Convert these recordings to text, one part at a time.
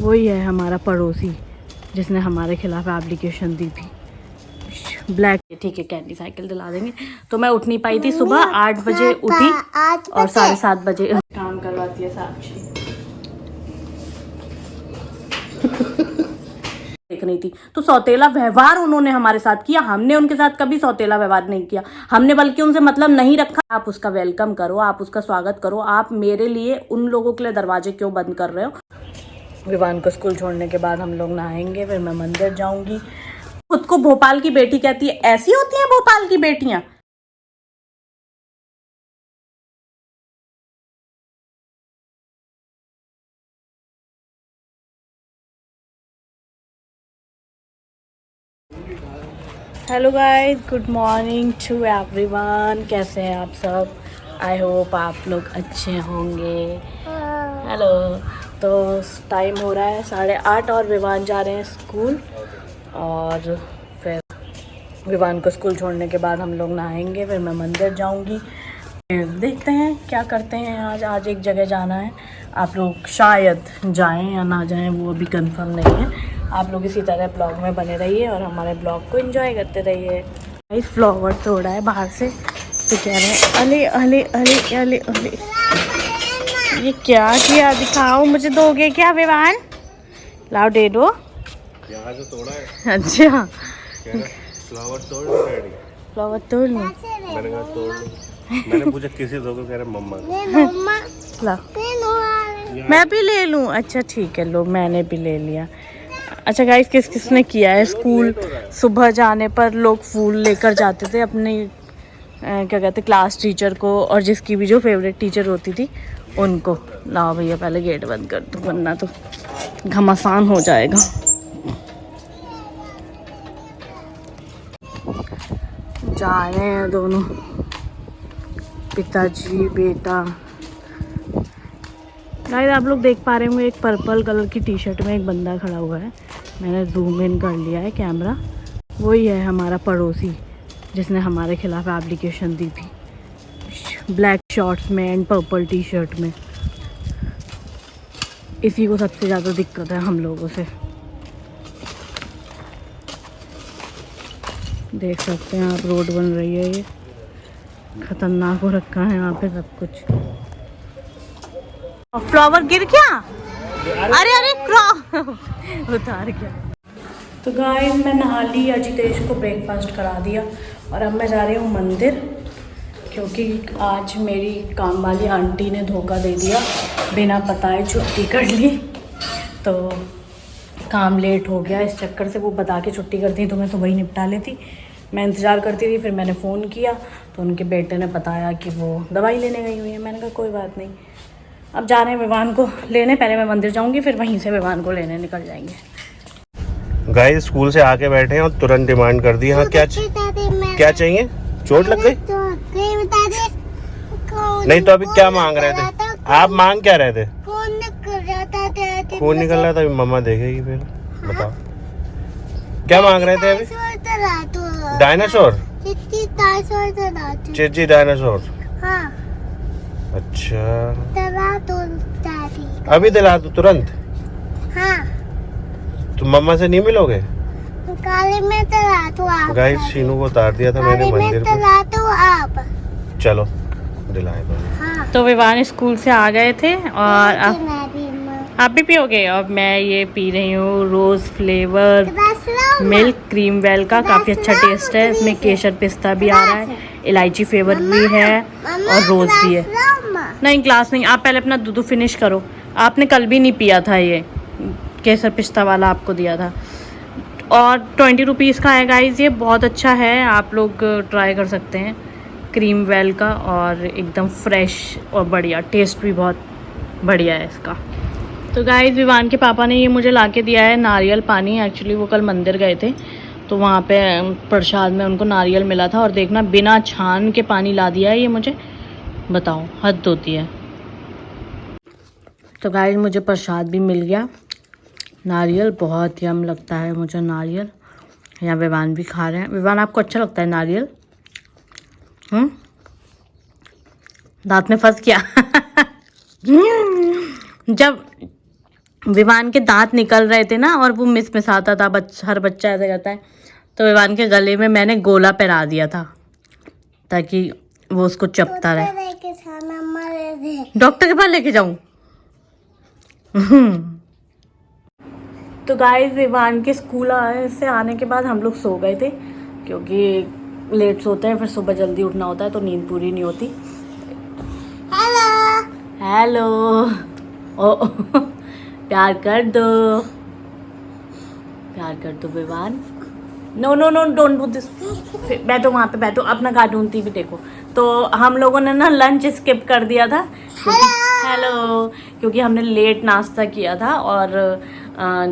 वही है हमारा पड़ोसी जिसने हमारे खिलाफ एप्लीकेशन दी थी। ब्लैक। ठीक है, कैंडी साइकिल दिला देंगे। तो मैं उठ नहीं पाई थी, सुबह 8 बजे उठी और 7:30 बजे काम करवाती है साक्षी। देख रही थी तो सौतेला व्यवहार उन्होंने हमारे साथ किया, हमने उनके साथ कभी सौतेला व्यवहार नहीं किया। हमने बल्कि उनसे मतलब नहीं रखा। आप उसका वेलकम करो, आप उसका स्वागत करो। आप मेरे लिए उन लोगों के लिए दरवाजे क्यों बंद कर रहे हो? विवान को स्कूल छोड़ने के बाद हम लोग नहाएंगे, फिर मैं मंदिर जाऊंगी। खुद को भोपाल की बेटी कहती है, ऐसी होती हैं भोपाल की बेटियां। Hello guys, good morning to everyone. कैसे हैं आप सब? आई होप आप लोग अच्छे होंगे। हेलो। तो टाइम हो रहा है 8:30 और विवान जा रहे हैं स्कूल। और फिर विवान को स्कूल छोड़ने के बाद हम लोग नहाएंगे, फिर मैं मंदिर जाऊंगी। फिर देखते हैं क्या करते हैं। आज एक जगह जाना है। आप लोग शायद जाएं या ना जाएं वो अभी कंफर्म नहीं है। आप लोग इसी तरह ब्लॉग में बने रहिए और हमारे ब्लॉग को एंजॉय करते रहिए। इस फ्लावर तोड़ा है बाहर से, तो कह रहे हैं अले अले अले अले अले। ये क्या किया? दिखाओ, मुझे दोगे क्या विवान? लाओ, दे दो। यहाँ से तोड़ा है। अच्छा, फ्लावर तोड़ लो डैडी। फ्लावर तोड़ लो। मैंने कहा तोड़ लो। मैंने पूछा किसी दोगे, कह रहे मम्मा। ला, मैं भी ले लूँ? अच्छा ठीक है, लो मैंने भी ले लिया। अच्छा गाइस, किस किसने किया है? स्कूल सुबह जाने पर लोग फूल लेकर जाते थे अपनी क्या कहते क्लास टीचर को, और जिसकी भी जो फेवरेट टीचर होती थी उनको। लाओ भैया, पहले गेट बंद कर दो वरना तो घमासान हो जाएगा। जा रहे हैं दोनों, पिताजी बेटा। गाइस, आप लोग देख पा रहे होंगे एक पर्पल कलर की टी शर्ट में एक बंदा खड़ा हुआ है। मैंने जूम इन कर लिया है कैमरा। वही है हमारा पड़ोसी जिसने हमारे खिलाफ एप्लीकेशन दी थी, ब्लैक शॉर्ट्स में एंड पर्पल टी शर्ट में। इसी को सबसे ज़्यादा दिक्कत है हम लोगों से। देख सकते हैं आप, रोड बन रही है, ये खतरनाक हो रखा है यहाँ पे सब कुछ। फ्लावर गिर गया। अरे अरे उतार गया। तो गाइस, मैं नहा ली, अजितेश को ब्रेकफास्ट करा दिया और अब मैं जा रही हूँ मंदिर, क्योंकि आज मेरी काम वाली आंटी ने धोखा दे दिया, बिना बताए छुट्टी कर ली। तो काम लेट हो गया, इस चक्कर से वो बता के छुट्टी करती तो मैं सुबह ही निपटा लेती। मैं इंतज़ार करती थी, फिर मैंने फ़ोन किया तो उनके बेटे ने बताया कि वो दवाई लेने गई हुई है। मैंने कहा कोई बात नहीं। अब जा रहे हैं विवान को लेने। पहले मैं मंदिर जाऊंगी, फिर वहीं से विवान को लेने निकल जाएंगे। गाइस, स्कूल से आके बैठे हैं और तुरंत डिमांड कर दी। हाँ, क्या चाहिए? चोट लग गई? नहीं तो अभी क्या मांग रहे थे आप? मांग क्या रहे थे? खून निकल रहा था। अभी मम्मा देखेगी, फिर बताओ क्या मांग रहे थे अभी? डायनासोर? चिची डायनासोर? अच्छा, अभी दिला दो तुरंत। हाँ। तो मम्मा से नहीं मिलोगे? काले में तो गाइस, शीनू को उतार दिया था मैंने मंदिर पे। आप चलो दिलाए दो। हाँ। तो विवान स्कूल से आ गए थे और आप भी पियोगे? अब मैं ये पी रही हूँ रोज़ फ्लेवर मिल्क क्रीम वेल का। काफ़ी अच्छा टेस्ट है, इसमें केसर पिस्ता भी आ रहा है, इलायची फ्लेवर भी है और रोज़ भी है। नहीं, ग्लास नहीं, आप पहले अपना दूध फिनिश करो। आपने कल भी नहीं पिया था, ये केसर पिस्ता वाला आपको दिया था। और 20 रुपीज़ का है गाइस, ये बहुत अच्छा है, आप लोग ट्राई कर सकते हैं। क्रीम वेल का, और एकदम फ्रेश और बढ़िया, टेस्ट भी बहुत बढ़िया है इसका। तो गाइस, विवान के पापा ने ये मुझे लाके दिया है नारियल पानी। एक्चुअली वो कल मंदिर गए थे तो वहाँ पे प्रसाद में उनको नारियल मिला था, और देखना बिना छान के पानी ला दिया है ये मुझे। बताओ, हद होती है। तो गाइस, मुझे प्रसाद भी मिल गया। नारियल बहुत यम लगता है मुझे नारियल। यहाँ विवान भी खा रहे हैं। विवान, आपको अच्छा लगता है नारियल? दांत में फंस गया। जब विवान के दांत निकल रहे थे ना, और वो मिस आता था, हर बच्चा ऐसा करता है। तो विवान के गले में मैंने गोला पहना दिया था ताकि वो उसको चपता रहे। डॉक्टर के पास लेके जाऊं? तो गाइस, विवान के स्कूल से आने के बाद हम लोग सो गए थे, क्योंकि लेट सोते हैं फिर सुबह जल्दी उठना होता है तो नींद पूरी नहीं होती। हेलो ओ प्यार कर दो, प्यार कर दो Vivaan. No no no don't do this. बैठो वहाँ पे, बैठो, अपना कार्टून टीवी देखो। तो हम लोगों ने ना लंच स्किप कर दिया था। हेलो, क्योंकि हमने लेट नाश्ता किया था, और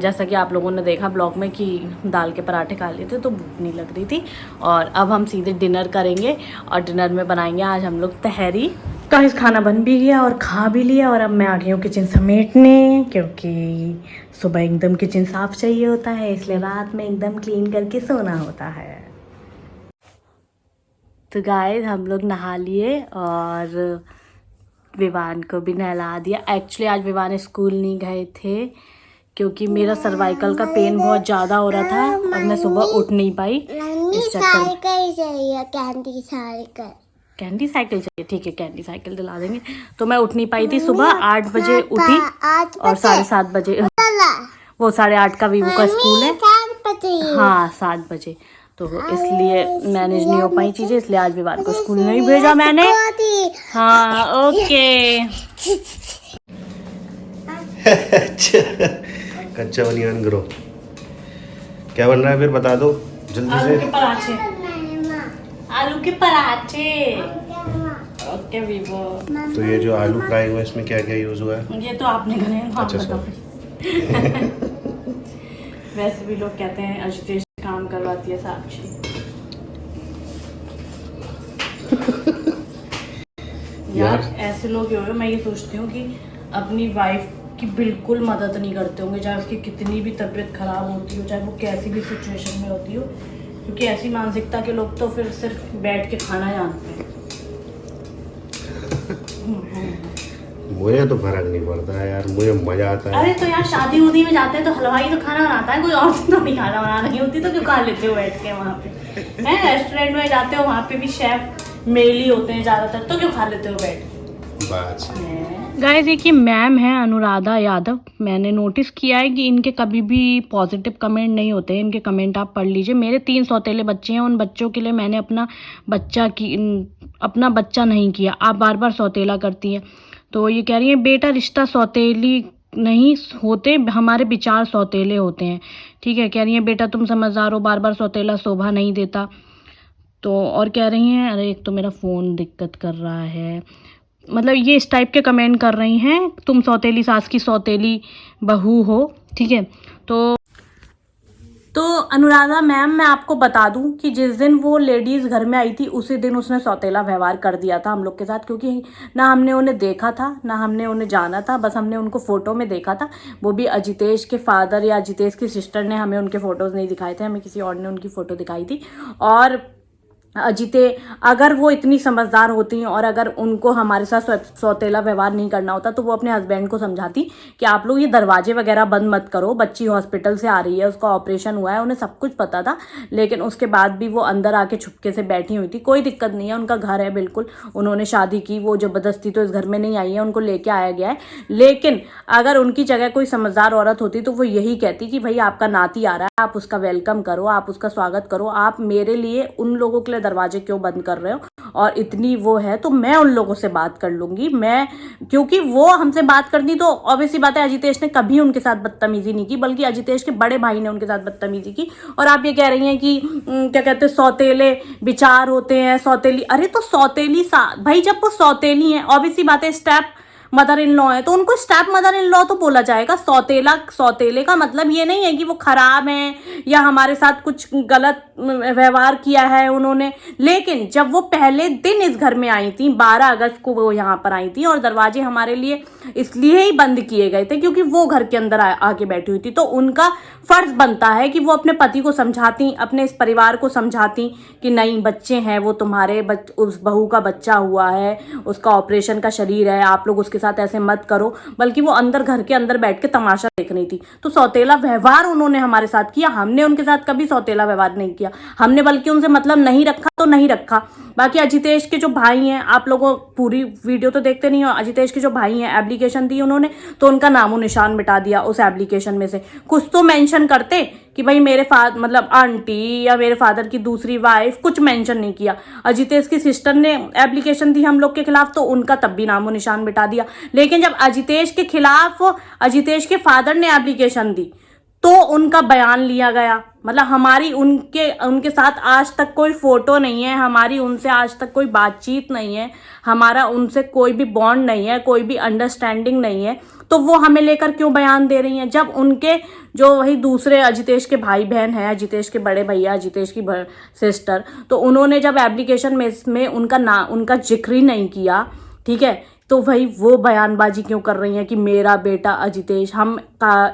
जैसा कि आप लोगों ने देखा ब्लॉग में कि दाल के पराठे खा लिए थे तो भूख नहीं लग रही थी। और अब हम सीधे डिनर करेंगे, और डिनर में बनाएंगे आज हम लोग तहरी। गाइस, खाना बन भी गया और खा भी लिया, और अब मैं आ गई हूँ किचन समेटने, क्योंकि सुबह एकदम किचन साफ चाहिए होता है, इसलिए रात में एकदम क्लीन करके सोना होता है। तो गाइस, हम लोग नहा लिए और विवान को भी नहला दिया। एक्चुअली आज विवान स्कूल नहीं गए थे क्योंकि मेरा सर्वाइकल का पेन बहुत ज़्यादा हो रहा था और मैं सुबह उठ नहीं पाई। इस साइकिल चाहिए, कैंडी साइकिल। कैंडी साइकिल चाहिए, ठीक है, कैंडी साइकिल दिला देंगे। तो मैं उठ नहीं पाई थी, सुबह 8 बजे उठी और 7:30 बजे, वो 8:30 का वीवो का स्कूल है, हाँ 7 बजे, तो इसलिए मैनेज नहीं हो पाई चीज़ें, इसलिए आज विवान को स्कूल नहीं भेजा मैंने। हाँ ओके। कच्चा बनियान ग्रो। क्या बन रहा है फिर बता दो जल्दी से। आलू के पराठे, आलू के पराठे। Okay Vivo. तो ये जो आलू फ्राई हुआ इसमें क्या क्या यूज हुआ है? ये तो आपने बनाया। अच्छा सर। वैसे भी लोग कहते हैं अजितेश काम करवाती है साक्षी। यार ऐसे लोग हो, मैं ये सोचती हूँ कि अपनी वाइफ की बिल्कुल मदद नहीं करते होंगे, चाहे उसकी कितनी भी तबीयत खराब होती हो, चाहे वो कैसी भी सिचुएशन में होती हो, क्योंकि ऐसी मानसिकता के लोग तो फिर सिर्फ बैठ के खाना जानते हैं। मुझे तो फर्क नहीं पड़ता है यार, मुझे मजा आता है। अरे तो यार शादी उदी में जाते हैं तो हलवाई तो खाना बनाता है, कोई और तो नहीं खाना बना रही होती, तो क्यों खा लेते हो बैठ के वहाँ पे? हैं रेस्टोरेंट में जाते हो वहाँ पे भी शेफ मेल ही होते हैं ज़्यादातर, तो क्यों खा लेते हो बैठ के? बात गाइस, एक ये मैम है अनुराधा यादव, मैंने नोटिस किया है कि इनके कभी भी पॉजिटिव कमेंट नहीं होते हैं, इनके कमेंट आप पढ़ लीजिए। मेरे 3 सौतेले बच्चे हैं, उन बच्चों के लिए मैंने अपना बच्चा नहीं किया, आप बार बार सौतेला करती हैं। तो ये कह रही है बेटा रिश्ता सौतेली नहीं होते, हमारे विचार सौतेले होते हैं, ठीक है। कह रही है बेटा तुम समझदार हो, बार बार सौतेला शोभा नहीं देता। तो और कह रही हैं, अरे एक तो मेरा फ़ोन दिक्कत कर रहा है, मतलब ये इस टाइप के कमेंट कर रही हैं, तुम सौतेली सास की सौतेली बहू हो, ठीक है। तो अनुराधा मैम, मैं आपको बता दूं कि जिस दिन वो लेडीज़ घर में आई थी उसी दिन उसने सौतेला व्यवहार कर दिया था हम लोग के साथ, क्योंकि ना हमने उन्हें देखा था ना हमने उन्हें जाना था, बस हमने उनको फ़ोटो में देखा था। वो भी अजितेश के फादर या अजितेश की सिस्टर ने हमें उनके फ़ोटोज़ नहीं दिखाए थे, हमें किसी और ने उनकी फ़ोटो दिखाई थी। और अजिते अगर वो इतनी समझदार होती और अगर उनको हमारे साथ सौतेला व्यवहार नहीं करना होता तो वो अपने हस्बैंड को समझाती कि आप लोग ये दरवाजे वगैरह बंद मत करो, बच्ची हॉस्पिटल से आ रही है, उसका ऑपरेशन हुआ है, उन्हें सब कुछ पता था, लेकिन उसके बाद भी वो अंदर आके छुपके से बैठी हुई थी। कोई दिक्कत नहीं है, उनका घर है, बिल्कुल उन्होंने शादी की, वो ज़बरदस्ती तो इस घर में नहीं आई है, उनको लेके आया गया है। लेकिन अगर उनकी जगह कोई समझदार औरत होती तो वो यही कहती कि भाई आपका नाती आ रहा है, आप उसका वेलकम करो, आप उसका स्वागत करो, आप मेरे लिए उन लोगों के लिए दरवाजे क्यों बंद कर रहे हो, और इतनी वो है तो मैं उन लोगों से बात कर लूंगी। मैं क्योंकि वो हमसे बात करती तो ऑब्वियसली बात है, अजितेश ने कभी उनके साथ बदतमीजी नहीं की, बल्कि अजितेश के बड़े भाई ने उनके साथ बदतमीजी की। और आप ये कह रही हैं कि क्या कहते हैं सौतेले विचार होते हैं, सौतेली, अरे तो सौतेली भाई जब वो सौतेली हैं ऑब्वियसली बात है, स्टेप मदर इन लॉ है तो उनको स्टेप मदर इन लॉ तो बोला जाएगा। सौतेले का मतलब ये नहीं है कि वो खराब हैं या हमारे साथ कुछ गलत व्यवहार किया है उन्होंने। लेकिन जब वो पहले दिन इस घर में आई थी, 12 अगस्त को वो यहाँ पर आई थी, और दरवाजे हमारे लिए इसलिए ही बंद किए गए थे क्योंकि वो घर के अंदर आके बैठी हुई थी, तो उनका फर्ज बनता है कि वो अपने पति को समझाती, अपने इस परिवार को समझाती कि नहीं बच्चे हैं, वो तुम्हारे उस बहू का बच्चा हुआ है, उसका ऑपरेशन का शरीर है, आप लोग उसके उनके साथ ऐसे मत करो, बल्कि वो अंदर घर के अंदर बैठ के तमाशा देख रही थी। तो सौतेला व्यवहार उन्होंने हमारे साथ किया, हमने उनके साथ कभी सौतेला व्यवहार नहीं किया। हमने बल्कि उनसे मतलब नहीं रखा तो नहीं रखा। बाकी अजितेश के जो भाई हैं, आप लोगों पूरी वीडियो तो देखते नहीं हो, अजितेश के जो भाई हैं एप्लीकेशन दी उन्होंने, तो उनका नामो निशान मिटा दिया उस एप्लीकेशन में से। कुछ तो मेंशन करते कि भाई मेरे मतलब आंटी या मेरे फादर की दूसरी वाइफ, कुछ मेंशन नहीं किया। अजितेश की सिस्टर ने एप्लीकेशन दी हम लोग के खिलाफ, तो उनका तब भी नामो निशान मिटा दिया। लेकिन जब अजितेश के खिलाफ अजितेश के फादर ने एप्लीकेशन दी तो उनका बयान लिया गया। मतलब हमारी उनके साथ आज तक कोई फोटो नहीं है, हमारी उनसे आज तक कोई बातचीत नहीं है, हमारा उनसे कोई भी बॉन्ड नहीं है, कोई भी अंडरस्टैंडिंग नहीं है, तो वो हमें लेकर क्यों बयान दे रही हैं? जब उनके जो वही दूसरे अजितेश के भाई बहन हैं, अजितेश के बड़े भैया, अजितेश की सिस्टर, तो उन्होंने जब एप्लीकेशन में उनका जिक्र ही नहीं किया, ठीक है, तो भाई वो बयानबाजी क्यों कर रही हैं कि मेरा बेटा अजितेश। हम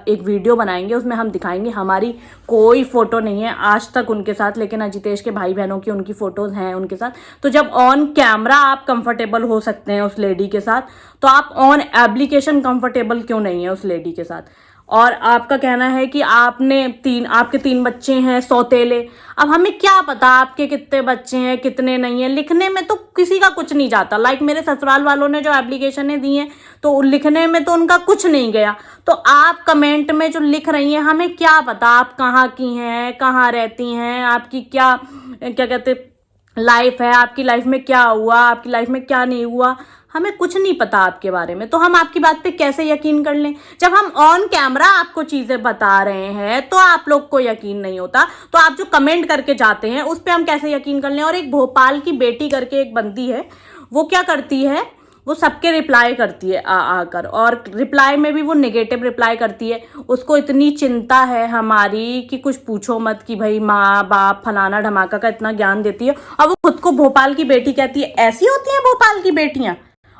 एक वीडियो बनाएंगे, उसमें हम दिखाएंगे हमारी कोई फ़ोटो नहीं है आज तक उनके साथ, लेकिन अजितेश के भाई बहनों की उनकी फ़ोटोज़ हैं उनके साथ। तो जब ऑन कैमरा आप कंफर्टेबल हो सकते हैं उस लेडी के साथ, तो आप ऑन एप्लीकेशन कंफर्टेबल क्यों नहीं है उस लेडी के साथ? और आपका कहना है कि आपके 3 बच्चे हैं सौतेले। अब हमें क्या पता आपके कितने बच्चे हैं कितने नहीं है, लिखने में तो किसी का कुछ नहीं जाता। लाइक मेरे ससुराल वालों ने जो एप्लीकेशनें दी हैं तो लिखने में तो उनका कुछ नहीं गया। तो आप कमेंट में जो लिख रही हैं, हमें क्या पता आप कहाँ की हैं, कहाँ रहती हैं, आपकी क्या कहते लाइफ है, आपकी लाइफ में क्या हुआ, आपकी लाइफ में क्या नहीं हुआ, हमें कुछ नहीं पता आपके बारे में। तो हम आपकी बात पे कैसे यकीन कर लें? जब हम ऑन कैमरा आपको चीजें बता रहे हैं तो आप लोग को यकीन नहीं होता, तो आप जो कमेंट करके जाते हैं उस पे हम कैसे यकीन कर लें? और एक भोपाल की बेटी करके एक बंदी है, वो क्या करती है, वो सबके रिप्लाई करती है आकर, और रिप्लाई में भी वो नेगेटिव रिप्लाई करती है। उसको इतनी चिंता है हमारी कि कुछ पूछो मत, कि भाई माँ बाप फलाना ढमाका का इतना ज्ञान देती है, और वो खुद को भोपाल की बेटी कहती है। ऐसी होती हैं भोपाल की बेटियां।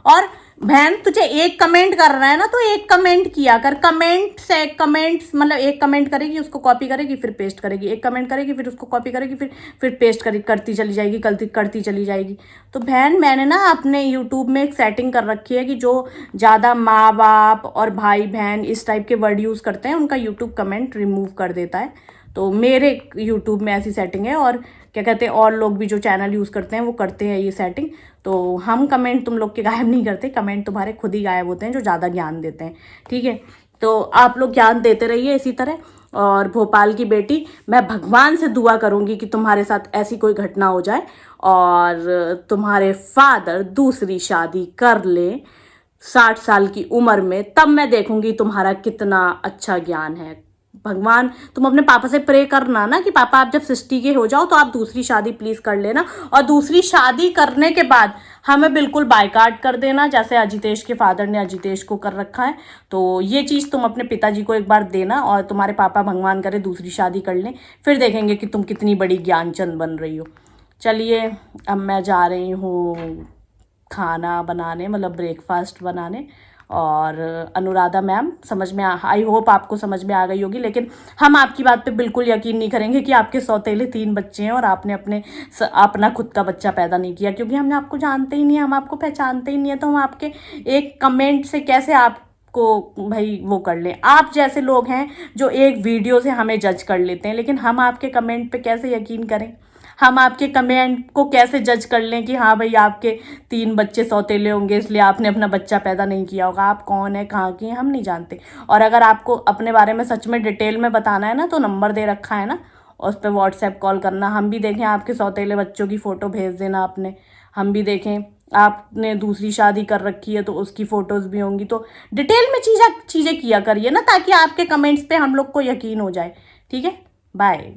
और बहन तुझे एक कमेंट कर रहा है ना, तो एक कमेंट किया कर। कमेंट्स मतलब एक कमेंट करेगी, उसको कॉपी करेगी, फिर पेस्ट करेगी, एक कमेंट करेगी, फिर उसको कॉपी करेगी, फिर पेस्ट करेगी, करती चली जाएगी, करती चली जाएगी। तो बहन मैंने ना अपने यूट्यूब में एक सेटिंग कर रखी है कि जो ज़्यादा माँ बाप और भाई बहन इस टाइप के वर्ड यूज़ करते हैं उनका यूट्यूब कमेंट रिमूव कर देता है। तो मेरे यूट्यूब में ऐसी सेटिंग है, और क्या कहते हैं और लोग भी जो चैनल यूज़ करते हैं वो करते हैं ये सेटिंग। तो हम कमेंट तुम लोग के गायब नहीं करते, कमेंट तुम्हारे खुद ही गायब होते हैं जो ज़्यादा ज्ञान देते हैं, ठीक है। तो आप लोग ज्ञान देते रहिए इसी तरह। और भोपाल की बेटी, मैं भगवान से दुआ करूँगी कि तुम्हारे साथ ऐसी कोई घटना हो जाए और तुम्हारे फादर दूसरी शादी कर ले 60 साल की उम्र में, तब मैं देखूंगी तुम्हारा कितना अच्छा ज्ञान है। भगवान, तुम अपने पापा से प्रे करना ना कि पापा आप जब 60 के हो जाओ तो आप दूसरी शादी प्लीज़ कर लेना, और दूसरी शादी करने के बाद हमें बिल्कुल बायकाट कर देना, जैसे अजितेश के फादर ने अजितेश को कर रखा है। तो ये चीज़ तुम अपने पिताजी को एक बार देना, और तुम्हारे पापा भगवान करे दूसरी शादी कर लें, फिर देखेंगे कि तुम कितनी बड़ी ज्ञानचंद बन रही हो। चलिए अब मैं जा रही हूँ खाना बनाने, मतलब ब्रेकफास्ट बनाने। और अनुराधा मैम, समझ में आई होप आपको समझ में आ गई होगी, लेकिन हम आपकी बात पे बिल्कुल यकीन नहीं करेंगे कि आपके सौतेले 3 बच्चे हैं और आपने अपना खुद का बच्चा पैदा नहीं किया, क्योंकि हम आपको जानते ही नहीं है, हम आपको पहचानते ही नहीं है। तो हम आपके एक कमेंट से कैसे आपको भाई वो कर लें? आप जैसे लोग हैं जो एक वीडियो से हमें जज कर लेते हैं, लेकिन हम आपके कमेंट पे कैसे यकीन करें? हम आपके कमेंट को कैसे जज कर लें कि हाँ भाई आपके 3 बच्चे सौतेले होंगे इसलिए आपने अपना बच्चा पैदा नहीं किया होगा? आप कौन है, कहाँ की हैं, हम नहीं जानते। और अगर आपको अपने बारे में सच में डिटेल में बताना है ना, तो नंबर दे रखा है ना, उस पर व्हाट्सएप कॉल करना, हम भी देखें आपके सौतेले बच्चों की फ़ोटो भेज देना आपने, हम भी देखें। आपने दूसरी शादी कर रखी है तो उसकी फ़ोटोज़ भी होंगी। तो डिटेल में चीज़ें किया करिए ना, ताकि आपके कमेंट्स पे हम लोग को यकीन हो जाए, ठीक है। बाय।